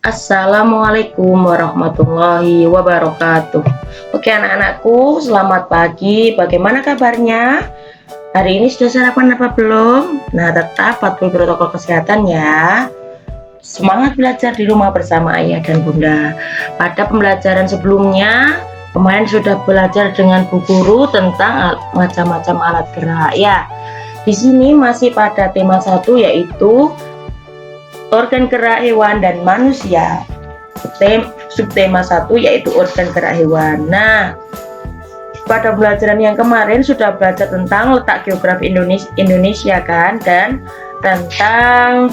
Assalamualaikum warahmatullahi wabarakatuh. Oke anak-anakku, selamat pagi. Bagaimana kabarnya? Hari ini sudah sarapan apa belum? Nah, tetap patuhi protokol kesehatan ya. Semangat belajar di rumah bersama ayah dan bunda. Pada pembelajaran sebelumnya, kemarin sudah belajar dengan Bu Guru tentang macam-macam alat gerak ya. Di sini masih pada tema 1 yaitu organ gerak hewan dan manusia. Subtema 1 yaitu organ gerak hewan. Nah, pada pembelajaran yang kemarin sudah belajar tentang letak geografi Indonesia kan, dan tentang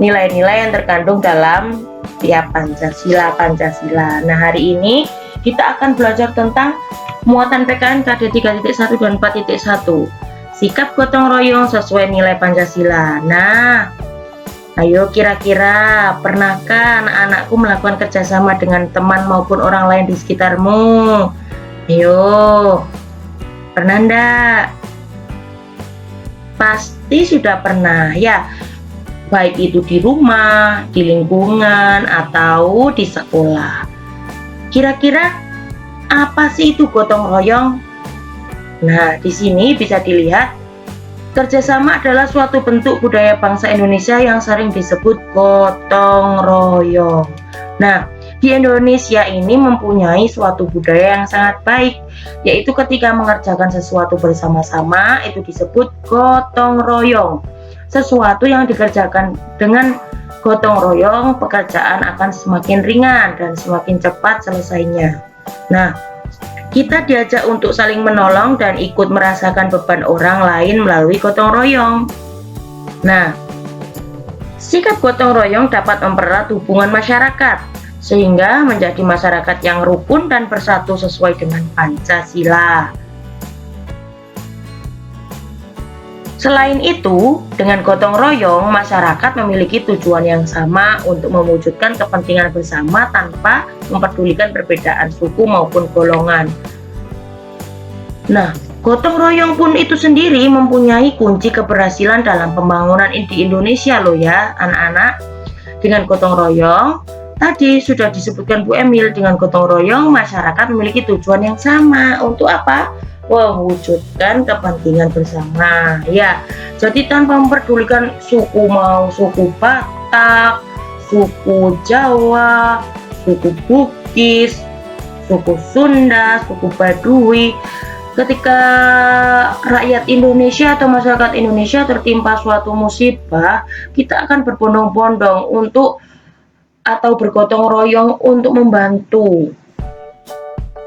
nilai-nilai yang terkandung dalam tiap Pancasila. Nah, hari ini kita akan belajar tentang muatan PKN KD 3.1 dan 4.1. Sikap gotong royong sesuai nilai Pancasila. Nah, ayo kira-kira pernahkah anak-anakku melakukan kerjasama dengan teman maupun orang lain di sekitarmu? Ayo, pernah enggak? Pasti sudah pernah ya, baik itu di rumah, di lingkungan, atau di sekolah. Kira-kira apa sih itu gotong royong? Nah, di sini bisa dilihat kerjasama adalah suatu bentuk budaya bangsa Indonesia yang sering disebut gotong royong. Nah, di Indonesia ini mempunyai suatu budaya yang sangat baik, yaitu ketika mengerjakan sesuatu bersama-sama itu disebut gotong royong. Sesuatu yang dikerjakan dengan gotong royong, pekerjaan akan semakin ringan dan semakin cepat selesainya. Nah, kita diajak untuk saling menolong dan ikut merasakan beban orang lain melalui gotong royong. Nah, sikap gotong royong dapat mempererat hubungan masyarakat sehingga menjadi masyarakat yang rukun dan bersatu sesuai dengan Pancasila. Selain itu, dengan gotong royong, masyarakat memiliki tujuan yang sama untuk mewujudkan kepentingan bersama tanpa mempedulikan perbedaan suku maupun golongan. Nah, gotong royong pun itu sendiri mempunyai kunci keberhasilan dalam pembangunan di Indonesia loh ya, anak-anak. Dengan gotong royong, tadi sudah disebutkan Bu Emil, dengan gotong royong masyarakat memiliki tujuan yang sama. Untuk apa? Mewujudkan kepentingan bersama ya. Jadi tanpa memperdulikan suku, mau suku Batak, suku Jawa, suku Bugis, suku Sunda, suku Baduy, ketika rakyat Indonesia atau masyarakat Indonesia tertimpa suatu musibah, kita akan berbondong-bondong untuk atau bergotong royong untuk membantu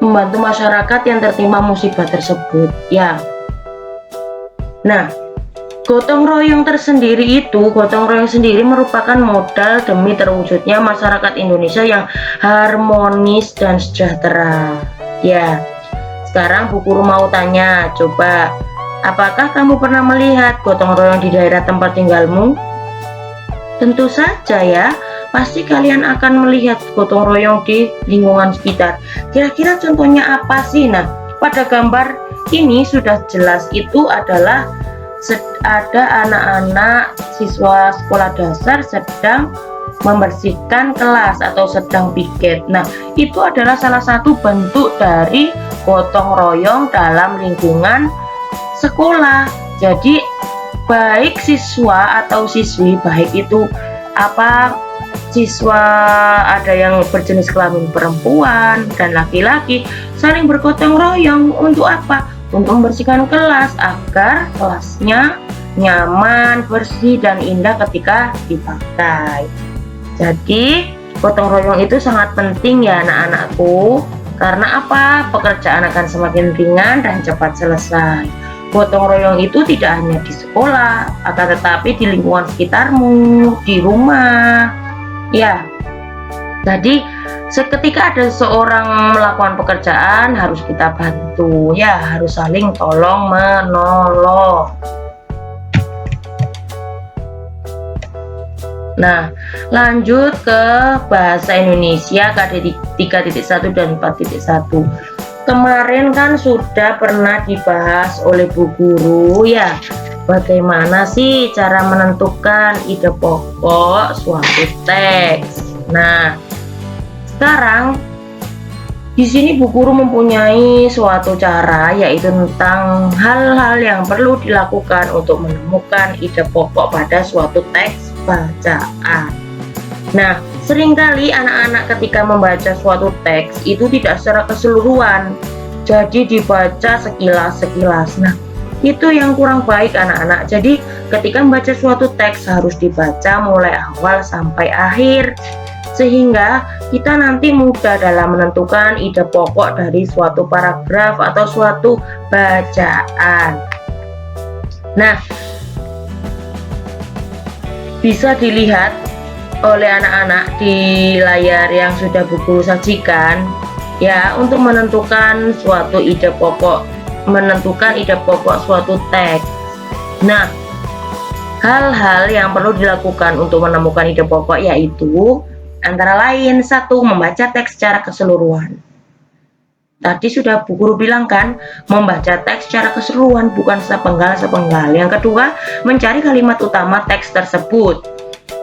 masyarakat yang tertimpa musibah tersebut ya. Nah, gotong royong sendiri merupakan modal demi terwujudnya masyarakat Indonesia yang harmonis dan sejahtera ya. Sekarang Bu Guru mau tanya, coba apakah kamu pernah melihat gotong royong di daerah tempat tinggalmu? Tentu saja ya, pasti kalian akan melihat gotong royong di lingkungan sekitar. Kira-kira contohnya apa sih? Nah, pada gambar ini sudah jelas itu adalah ada anak-anak siswa sekolah dasar sedang membersihkan kelas atau sedang piket. Nah, itu adalah salah satu bentuk dari gotong royong dalam lingkungan sekolah. Jadi baik siswa atau siswi, baik itu siswa ada yang berjenis kelamin perempuan dan laki-laki, saling bergotong royong untuk apa? Untuk membersihkan kelas agar kelasnya nyaman, bersih dan indah ketika dipakai. Jadi gotong royong itu sangat penting ya anak-anakku. Karena apa? Pekerjaan akan semakin ringan dan cepat selesai. Gotong royong itu tidak hanya di sekolah, akan tetapi di lingkungan sekitarmu, di rumah. Ya, jadi seketika ada seseorang melakukan pekerjaan harus kita bantu ya, harus saling tolong menolong. Nah, lanjut ke bahasa Indonesia KD 3.1 dan 4.1. Kemarin kan sudah pernah dibahas oleh Bu Guru ya, bagaimana sih cara menentukan ide pokok suatu teks. Nah, sekarang di sini Bu Guru mempunyai suatu cara, yaitu tentang hal-hal yang perlu dilakukan untuk menemukan ide pokok pada suatu teks bacaan. Nah, seringkali anak-anak ketika membaca suatu teks itu tidak secara keseluruhan, jadi dibaca sekilas-sekilas. Nah, itu yang kurang baik anak-anak. Jadi ketika membaca suatu teks harus dibaca mulai awal sampai akhir, sehingga kita nanti mudah dalam menentukan ide pokok dari suatu paragraf atau suatu bacaan. Nah, bisa dilihat oleh anak-anak di layar yang sudah Bu Guru sajikan ya, untuk menentukan suatu ide pokok, menentukan ide pokok suatu teks. Nah, hal-hal yang perlu dilakukan untuk menemukan ide pokok yaitu antara lain, 1. Membaca teks secara keseluruhan. Tadi sudah Bu Guru bilang kan, membaca teks secara keseluruhan, bukan sepenggal-sepenggal. Yang kedua, mencari kalimat utama teks tersebut.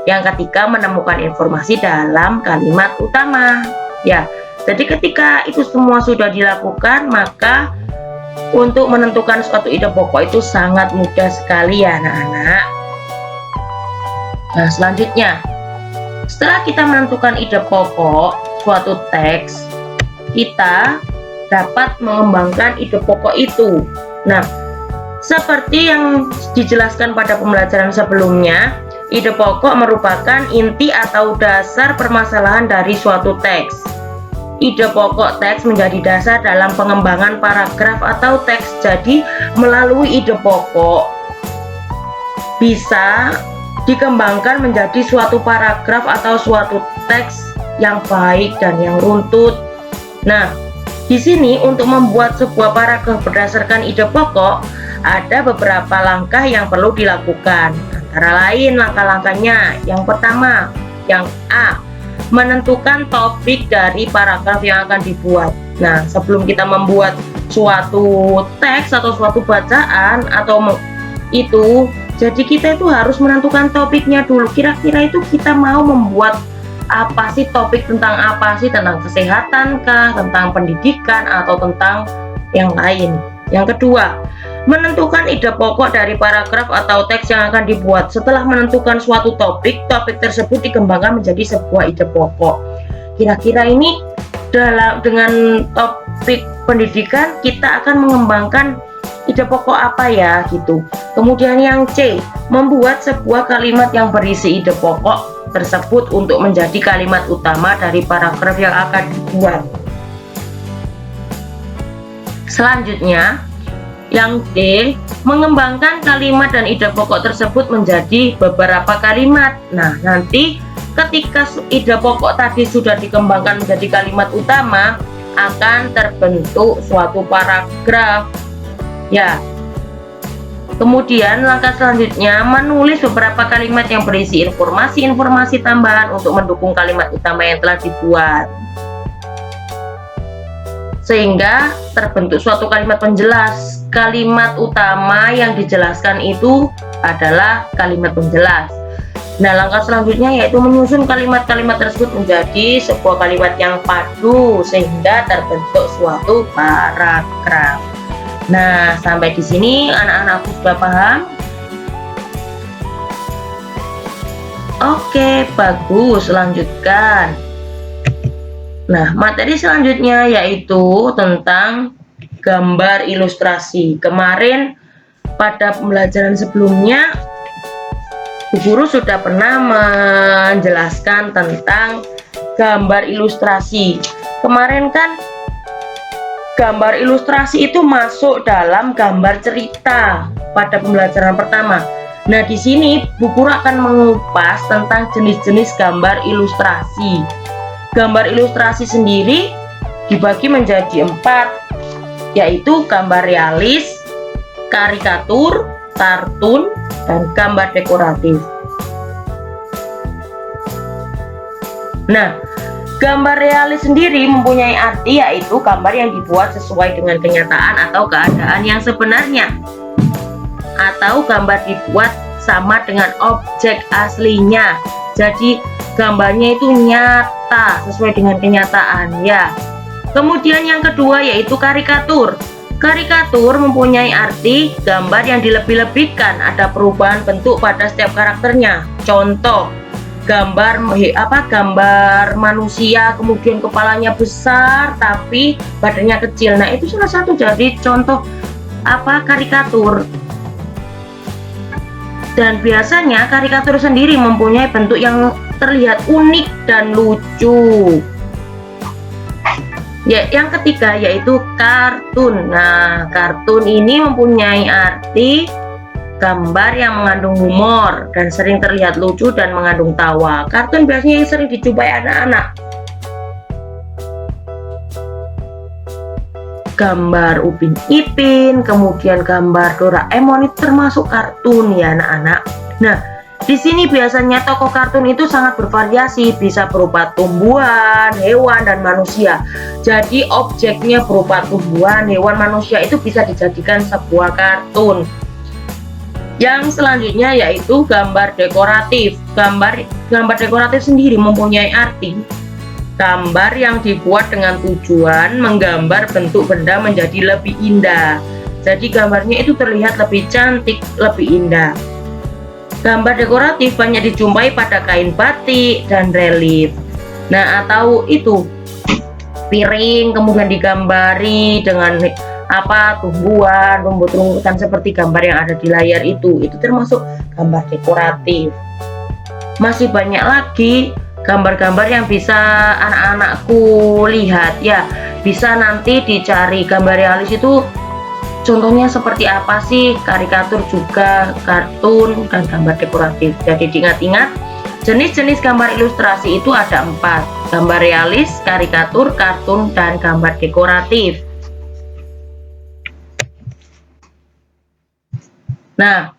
Yang ketiga, menemukan informasi dalam kalimat utama. Ya, jadi ketika itu semua sudah dilakukan, maka untuk menentukan suatu ide pokok itu sangat mudah sekali ya anak-anak. Nah, selanjutnya, setelah kita menentukan ide pokok suatu teks, kita dapat mengembangkan ide pokok itu. Nah, seperti yang dijelaskan pada pembelajaran sebelumnya, ide pokok merupakan inti atau dasar permasalahan dari suatu teks. Ide pokok teks menjadi dasar dalam pengembangan paragraf atau teks. Jadi, melalui ide pokok bisa dikembangkan menjadi suatu paragraf atau suatu teks yang baik dan yang runtut. Nah, di sini untuk membuat sebuah paragraf berdasarkan ide pokok ada beberapa langkah yang perlu dilakukan. Antara lain langkah-langkahnya, yang pertama, yang A, menentukan topik dari paragraf yang akan dibuat. Nah, sebelum kita membuat suatu teks atau suatu bacaan atau itu, jadi kita itu harus menentukan topiknya dulu. Kira-kira itu kita mau membuat apa sih, topik tentang apa sih, tentang kesehatan kah, tentang pendidikan, atau tentang yang lain. Yang kedua, menentukan ide pokok dari paragraf atau teks yang akan dibuat. Setelah menentukan suatu topik, topik tersebut dikembangkan menjadi sebuah ide pokok. Kira-kira ini dengan topik pendidikan kita akan mengembangkan ide pokok apa ya gitu. Kemudian yang C, membuat sebuah kalimat yang berisi ide pokok tersebut untuk menjadi kalimat utama dari paragraf yang akan dibuat. Selanjutnya, yang D, mengembangkan kalimat dan ide pokok tersebut menjadi beberapa kalimat. Nah, nanti ketika ide pokok tadi sudah dikembangkan menjadi kalimat utama, akan terbentuk suatu paragraf. Ya. Kemudian langkah selanjutnya, menulis beberapa kalimat yang berisi informasi-informasi tambahan untuk mendukung kalimat utama yang telah dibuat, sehingga terbentuk suatu kalimat penjelas. Kalimat utama yang dijelaskan itu adalah kalimat penjelas. Nah, langkah selanjutnya yaitu menyusun kalimat-kalimat tersebut menjadi sebuah kalimat yang padu sehingga terbentuk suatu paragraf. Nah, sampai di sini anak-anakku sudah paham? Oke, bagus, lanjutkan. Nah, materi selanjutnya yaitu tentang gambar ilustrasi. Kemarin pada pembelajaran sebelumnya Bu Guru sudah pernah menjelaskan tentang gambar ilustrasi. Kemarin kan gambar ilustrasi itu masuk dalam gambar cerita pada pembelajaran pertama. Nah, di sini Bu Guru akan mengupas tentang jenis-jenis gambar ilustrasi. Gambar ilustrasi sendiri dibagi menjadi 4, yaitu gambar realis, karikatur, kartun, dan gambar dekoratif. Nah, gambar realis sendiri mempunyai arti yaitu gambar yang dibuat sesuai dengan kenyataan atau keadaan yang sebenarnya, atau gambar dibuat sama dengan objek aslinya. Jadi gambarnya itu nyata, sesuai dengan kenyataan ya. Kemudian yang kedua yaitu karikatur. Karikatur mempunyai arti gambar yang dilebih-lebihkan, ada perubahan bentuk pada setiap karakternya. Contoh, gambar manusia kemudian kepalanya besar tapi badannya kecil. Nah, itu salah satu jadi contoh karikatur. Dan biasanya karikatur sendiri mempunyai bentuk yang terlihat unik dan lucu. Ya, yang ketiga yaitu kartun. Nah, kartun ini mempunyai arti gambar yang mengandung humor dan sering terlihat lucu dan mengandung tawa. Kartun biasanya yang sering dijumpai anak-anak. Gambar Upin Ipin, kemudian gambar Doraemon itu termasuk kartun ya anak-anak. Nah, di sini biasanya tokoh kartun itu sangat bervariasi, bisa berupa tumbuhan, hewan, dan manusia. Jadi objeknya berupa tumbuhan, hewan, manusia itu bisa dijadikan sebuah kartun. Yang selanjutnya yaitu gambar dekoratif. Gambar dekoratif sendiri mempunyai arti gambar yang dibuat dengan tujuan menggambar bentuk benda menjadi lebih indah. Jadi gambarnya itu terlihat lebih cantik, lebih indah. Gambar dekoratif banyak dijumpai pada kain batik dan relief. Nah, atau itu piring kemudian digambari dengan tumbuhan, rumput-rumputan seperti gambar yang ada di layar itu termasuk gambar dekoratif. Masih banyak lagi gambar-gambar yang bisa anak-anakku lihat ya. Bisa nanti dicari gambar realis itu contohnya seperti apa sih, karikatur juga, kartun, dan gambar dekoratif. Jadi diingat-ingat, jenis-jenis gambar ilustrasi itu ada 4, gambar realis, karikatur, kartun, dan gambar dekoratif. Nah,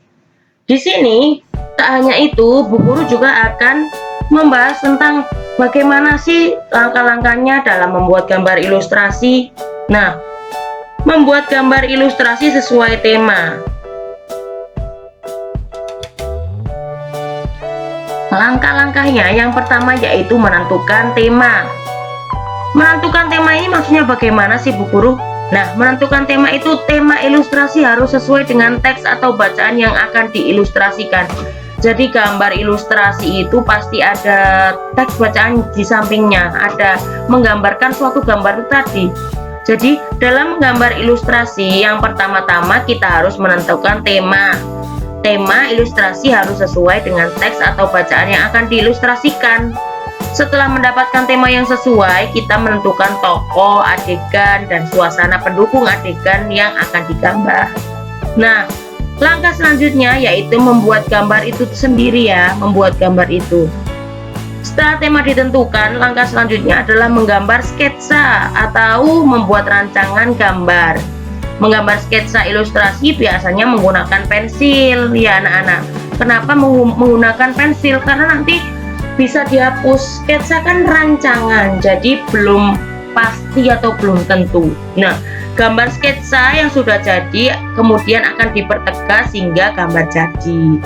di sini tak hanya itu, Bu Guru juga akan membahas tentang bagaimana sih langkah-langkahnya dalam membuat gambar ilustrasi. Nah, membuat gambar ilustrasi sesuai tema. Langkah-langkahnya yang pertama yaitu menentukan tema. Menentukan tema ini maksudnya bagaimana sih Bu Guru? Nah, menentukan tema itu, tema ilustrasi harus sesuai dengan teks atau bacaan yang akan diilustrasikan. Jadi gambar ilustrasi itu pasti ada teks bacaan di sampingnya, ada menggambarkan suatu gambar itu tadi. Jadi dalam menggambar ilustrasi yang pertama-tama kita harus menentukan tema. Tema ilustrasi harus sesuai dengan teks atau bacaan yang akan diilustrasikan. Setelah mendapatkan tema yang sesuai, kita menentukan tokoh, adegan, dan suasana pendukung adegan yang akan digambar. Nah, langkah selanjutnya yaitu membuat gambar itu sendiri ya, membuat gambar itu. Setelah tema ditentukan, langkah selanjutnya adalah menggambar sketsa atau membuat rancangan gambar. Menggambar sketsa ilustrasi biasanya menggunakan pensil ya anak-anak. Kenapa menggunakan pensil? Karena nanti bisa dihapus. Sketsa kan rancangan, jadi belum pasti atau belum tentu. Nah, gambar sketsa yang sudah jadi kemudian akan dipertegas hingga gambar jadi.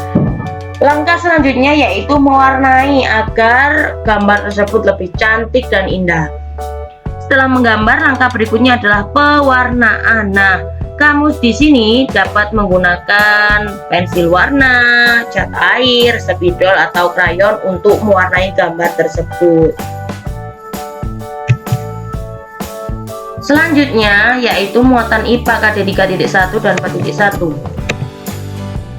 Langkah selanjutnya yaitu mewarnai agar gambar tersebut lebih cantik dan indah. Setelah menggambar, langkah berikutnya adalah pewarnaan. Nah, kamu di sini dapat menggunakan pensil warna, cat air, spidol atau krayon untuk mewarnai gambar tersebut. Selanjutnya yaitu muatan IPA KD 3.1 dan 4.1.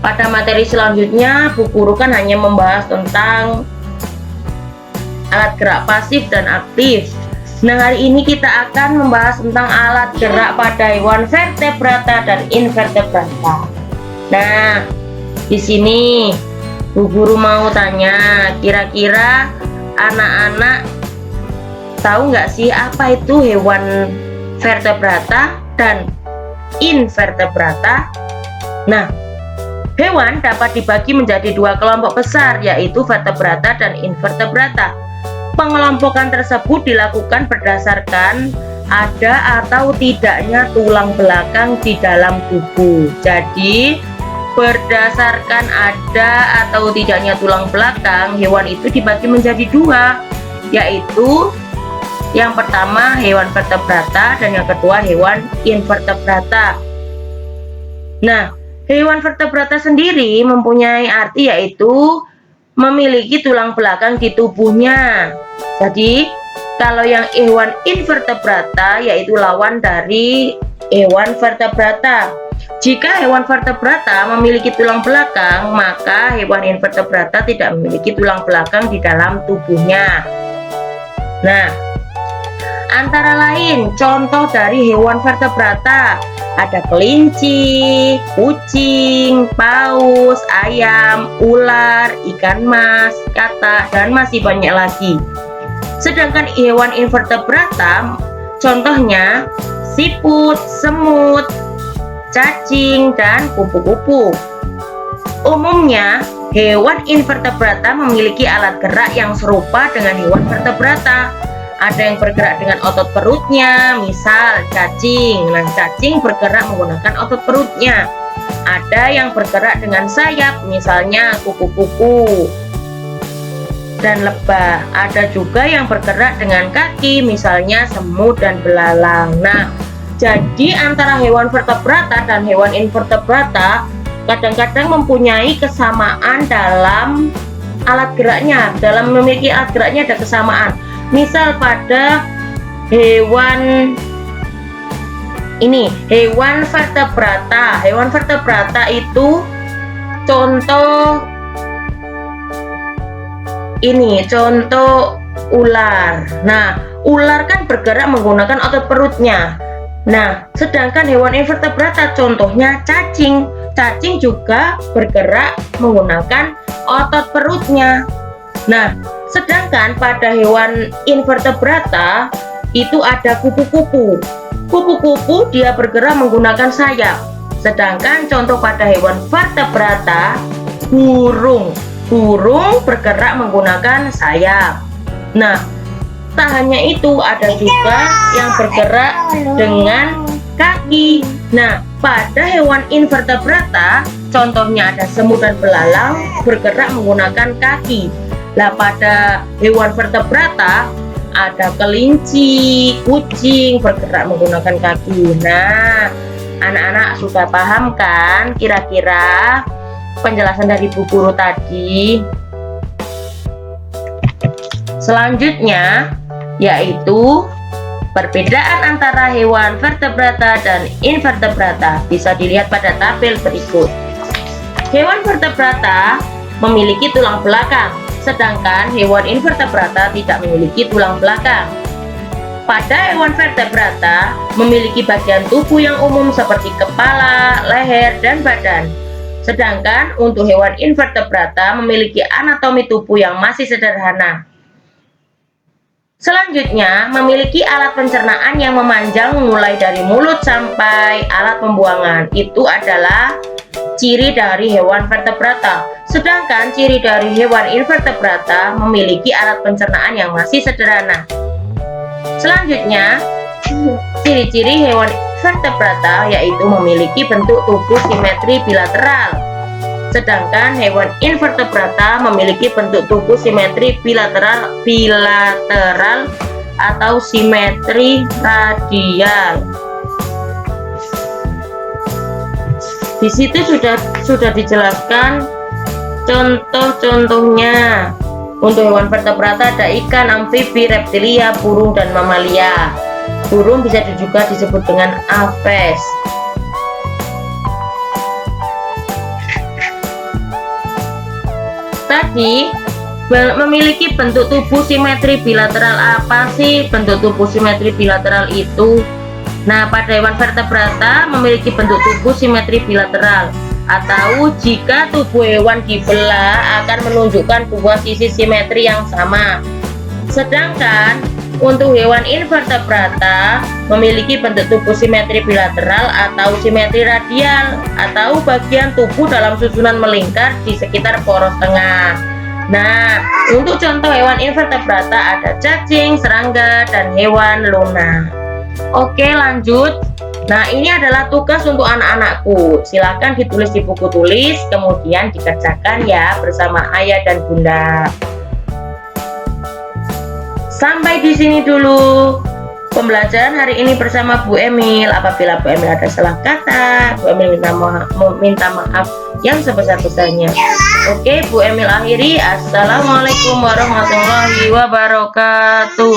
Pada materi selanjutnya, Bu Guru kan hanya membahas tentang alat gerak pasif dan aktif. Nah, hari ini kita akan membahas tentang alat gerak pada hewan vertebrata dan invertebrata. Nah, di sini Bu Guru mau tanya, kira-kira anak-anak tahu nggak sih apa itu hewan vertebrata dan invertebrata? Nah, hewan dapat dibagi menjadi 2 kelompok besar, yaitu vertebrata dan invertebrata. Pengelompokan tersebut dilakukan berdasarkan ada atau tidaknya tulang belakang di dalam tubuh. Jadi, Berdasarkan ada atau tidaknya tulang belakang, hewan itu dibagi menjadi dua, yaitu yang pertama hewan vertebrata dan yang kedua hewan invertebrata. Nah, hewan vertebrata sendiri mempunyai arti yaitu memiliki tulang belakang di tubuhnya. Jadi, kalau yang hewan invertebrata yaitu lawan dari hewan vertebrata. Jika hewan vertebrata memiliki tulang belakang, maka hewan invertebrata tidak memiliki tulang belakang di dalam tubuhnya. Nah, antara lain contoh dari hewan vertebrata ada kelinci, kucing, paus, ayam, ular, ikan mas, katak, dan masih banyak lagi. Sedangkan hewan invertebrata contohnya siput, semut, cacing, dan kupu-kupu. Umumnya, hewan invertebrata memiliki alat gerak yang serupa dengan hewan vertebrata. Ada yang bergerak dengan otot perutnya, misal cacing. Nah, cacing bergerak menggunakan otot perutnya. Ada yang bergerak dengan sayap, misalnya kupu-kupu dan lebah. Ada juga yang bergerak dengan kaki, misalnya semut dan belalang. Nah, jadi antara hewan vertebrata dan hewan invertebrata kadang-kadang mempunyai kesamaan dalam alat geraknya. Dalam memiliki alat geraknya ada kesamaan. Misal pada hewan ini, hewan vertebrata. Hewan vertebrata itu contoh ini, contoh ular. Nah, ular kan bergerak menggunakan otot perutnya. Nah, sedangkan hewan invertebrata contohnya cacing. Cacing juga bergerak menggunakan otot perutnya. Nah, sedangkan pada hewan invertebrata itu ada kupu-kupu. Kupu-kupu dia bergerak menggunakan sayap. Sedangkan contoh pada hewan vertebrata burung. Burung bergerak menggunakan sayap. Nah, tak hanya itu, ada juga yang bergerak dengan kaki. Nah, pada hewan invertebrata contohnya ada semut dan belalang bergerak menggunakan kaki. Nah, pada hewan vertebrata ada kelinci, kucing bergerak menggunakan kaki. Nah, anak-anak sudah paham kan kira-kira penjelasan dari Bu Guru tadi? Selanjutnya yaitu perbedaan antara hewan vertebrata dan invertebrata bisa dilihat pada tabel berikut. Hewan vertebrata memiliki tulang belakang, sedangkan hewan invertebrata tidak memiliki tulang belakang. Pada hewan vertebrata memiliki bagian tubuh yang umum seperti kepala, leher, dan badan. Sedangkan untuk hewan invertebrata memiliki anatomi tubuh yang masih sederhana. Selanjutnya, memiliki alat pencernaan yang memanjang mulai dari mulut sampai alat pembuangan. Itu adalah ciri dari hewan vertebrata. Sedangkan ciri dari hewan invertebrata memiliki alat pencernaan yang masih sederhana. Selanjutnya, ciri-ciri hewan vertebrata yaitu memiliki bentuk tubuh simetri bilateral. Sedangkan hewan invertebrata memiliki bentuk tubuh simetri bilateral atau simetri radial. Di situ sudah dijelaskan contoh-contohnya. Untuk hewan vertebrata ada ikan, amfibi, reptilia, burung, dan mamalia. Burung bisa juga disebut dengan aves. Tadi memiliki bentuk tubuh simetri bilateral. Apa sih bentuk tubuh simetri bilateral itu? Nah, pada hewan vertebrata memiliki bentuk tubuh simetri bilateral, atau jika tubuh hewan dibelah akan menunjukkan dua sisi simetri yang sama. Sedangkan untuk hewan invertebrata memiliki bentuk tubuh simetri bilateral atau simetri radial, atau bagian tubuh dalam susunan melingkar di sekitar poros tengah. Nah, untuk contoh hewan invertebrata ada cacing, serangga, dan hewan lunak. Oke, lanjut. Nah, ini adalah tugas untuk anak-anakku. Silakan ditulis di buku tulis, kemudian dikerjakan ya bersama ayah dan bunda. Sampai di sini dulu pembelajaran hari ini bersama Bu Emil. Apabila Bu Emil ada salah kata, Bu Emil minta maaf yang sebesar-besarnya. Oke, Bu Emil akhiri. Assalamualaikum warahmatullahi wabarakatuh.